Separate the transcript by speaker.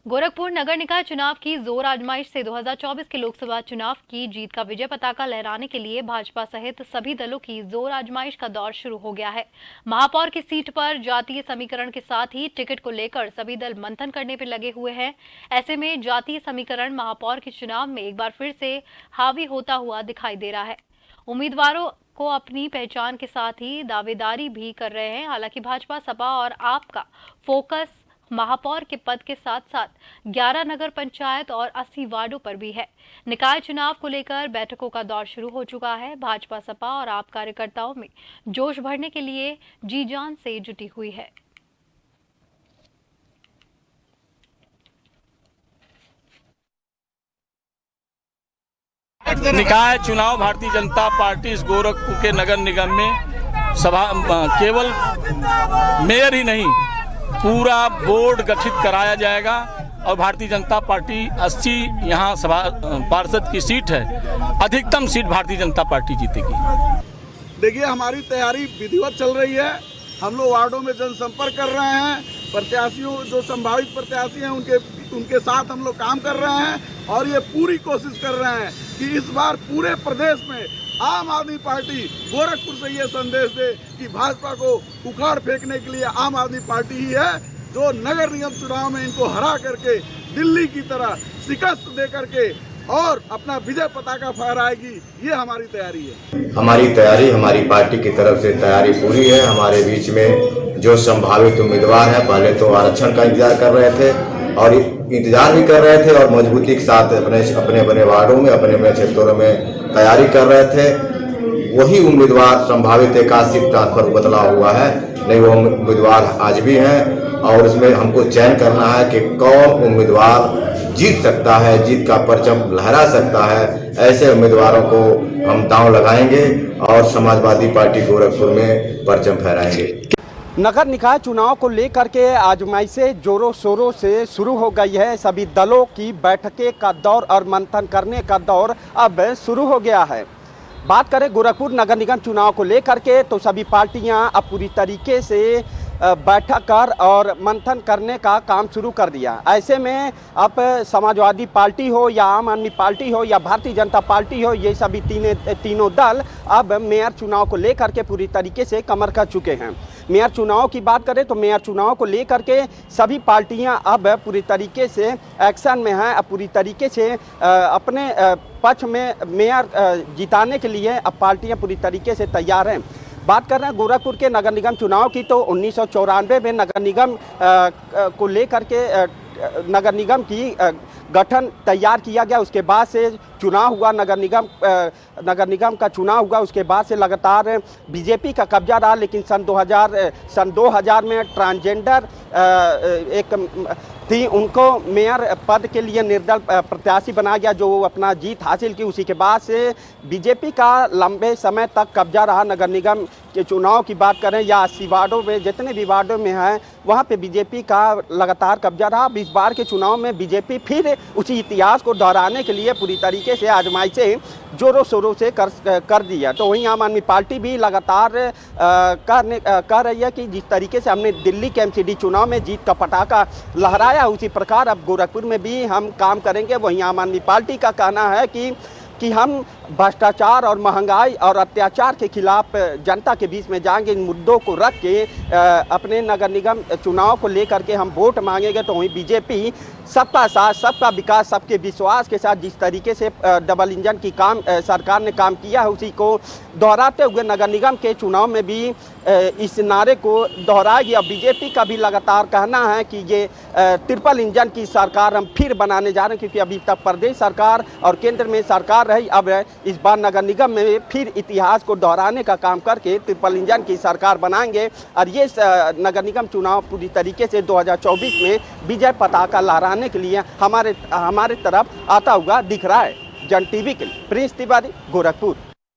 Speaker 1: गोरखपुर नगर निकाय चुनाव की जोर आजमाइश से 2024 के लोकसभा चुनाव की जीत का विजय पताका लहराने के लिए भाजपा सहित सभी दलों की जोर आजमाइश का दौर शुरू हो गया है। महापौर की सीट पर जातीय समीकरण के साथ ही टिकट को लेकर सभी दल मंथन करने पर लगे हुए हैं। ऐसे में जातीय समीकरण महापौर के चुनाव में एक बार फिर से हावी होता हुआ दिखाई दे रहा है। उम्मीदवारों को अपनी पहचान के साथ ही दावेदारी भी कर रहे हैं। हालांकि भाजपा, सपा और आप का फोकस महापौर के पद के साथ साथ 11 नगर पंचायत और 80 वार्डों पर भी है। निकाय चुनाव को लेकर बैठकों का दौर शुरू हो चुका है। भाजपा, सपा और आप कार्यकर्ताओं में जोश भरने के लिए जी जान से जुटी हुई है।
Speaker 2: निकाय चुनाव भारतीय जनता पार्टी इस गोरखपुर के नगर निगम में केवल मेयर ही नहीं, पूरा बोर्ड गठित कराया जाएगा और भारतीय जनता पार्टी 80 यहाँ सभा पार्षद की सीट है, अधिकतम सीट भारतीय जनता पार्टी जीतेगी।
Speaker 3: देखिए, हमारी तैयारी विधिवत चल रही है। हम लोग वार्डों में जनसंपर्क कर रहे हैं। प्रत्याशियों, जो संभावित प्रत्याशी हैं, उनके साथ हम लोग काम कर रहे हैं और ये पूरी कोशिश कर रहे हैं कि इस बार पूरे प्रदेश में आम आदमी पार्टी गोरखपुर से ये संदेश दे कि भाजपा को उखाड़ फेंकने के लिए आम आदमी पार्टी ही है जो नगर निगम चुनाव में इनको हरा करके दिल्ली की तरह शिकस्त दे करके और अपना विजय पताका फहराएगी। ये हमारी तैयारी है।
Speaker 4: हमारी तैयारी, हमारी पार्टी की तरफ से तैयारी पूरी है। हमारे बीच में जो संभावित उम्मीदवार हैं, पहले तो आरक्षण का इंतजार कर रहे थे और इंतजार भी कर रहे थे और मजबूती के साथ अपने वार्डों में, अपने क्षेत्रों में तैयारी कर रहे थे। वही उम्मीदवार संभावित 81 ट्रांसफर बदला हुआ है, नहीं वो उम्मीदवार आज भी हैं और इसमें हमको चयन करना है कि कौन उम्मीदवार जीत सकता है, जीत का परचम लहरा सकता है। ऐसे उम्मीदवारों को हम दांव लगाएंगे और समाजवादी पार्टी गोरखपुर में परचम फहराएंगे।
Speaker 5: नगर निकाय चुनाव को लेकर के आजमाइशें जोरों शोरों से शुरू हो गई है। सभी दलों की बैठकें का दौर और मंथन करने का दौर अब शुरू हो गया है। बात करें गोरखपुर नगर निगम चुनाव को लेकर के तो सभी पार्टियां अब पूरी तरीके से बैठक कर और मंथन करने का काम शुरू कर दिया। ऐसे में अब समाजवादी पार्टी हो या आम आदमी पार्टी हो या भारतीय जनता पार्टी हो, ये सभी तीनों दल अब मेयर चुनाव को लेकर के पूरी तरीके से कमर कर चुके हैं। मेयर चुनाव की बात करें तो मेयर चुनाव को लेकर के सभी पार्टियां अब पूरी तरीके से एक्शन में हैं। अब पूरी तरीके से अपने पक्ष में मेयर जिताने के लिए अब पार्टियां पूरी तरीके से तैयार हैं। बात कर रहे हैं गोरखपुर के नगर निगम चुनाव की तो 1994 में नगर निगम को लेकर के नगर निगम की गठन तैयार किया गया। उसके बाद से चुनाव हुआ, नगर निगम का चुनाव हुआ। उसके बाद से लगातार बीजेपी का कब्जा रहा। लेकिन सन 2000 में ट्रांसजेंडर एक थी, उनको मेयर पद के लिए निर्दल प्रत्याशी बनाया गया जो अपना जीत हासिल की। उसी के बाद से बीजेपी का लंबे समय तक कब्जा रहा। नगर निगम के चुनाव की बात करें या 80 वार्डों में, जितने भी वार्डों में हैं वहाँ पे बीजेपी का लगातार कब्जा रहा। इस बार के चुनाव में बीजेपी फिर उसी इतिहास को दोहराने के लिए पूरी तरीके से आजमाइशें जोरों शोरों से कर दी है। तो वहीं आम आदमी पार्टी भी लगातार कर रही है कि जिस तरीके से हमने दिल्ली के एमसीडी चुनाव में जीत का पटाखा लहराया, उसी प्रकार अब गोरखपुर में भी हम काम करेंगे। वहीं आम आदमी पार्टी का कहना है कि हम भ्रष्टाचार और महंगाई और अत्याचार के खिलाफ जनता के बीच में जाएंगे। इन मुद्दों को रख के अपने नगर निगम चुनाव को लेकर के हम वोट मांगेंगे। तो वहीं बीजेपी सबका साथ, सबका विकास, सबके विश्वास के साथ जिस तरीके से डबल इंजन की सरकार ने काम किया है, उसी को दोहराते हुए नगर निगम के चुनाव में भी इस नारे को दोहराएगी। अब बीजेपी का भी लगातार कहना है कि ये ट्रिपल इंजन की सरकार हम फिर बनाने जा रहे हैं, क्योंकि अभी तक प्रदेश सरकार और केंद्र में सरकार रही। अब इस बार नगर निगम में फिर इतिहास को दोहराने का काम करके ट्रिपल इंजन की सरकार बनाएंगे और ये नगर निगम चुनाव पूरी तरीके से 2024 में विजय पताका लहराने के लिए हमारे तरफ आता हुआ दिख रहा है। जन टीवी के लिए प्रिंस तिवारी, गोरखपुर।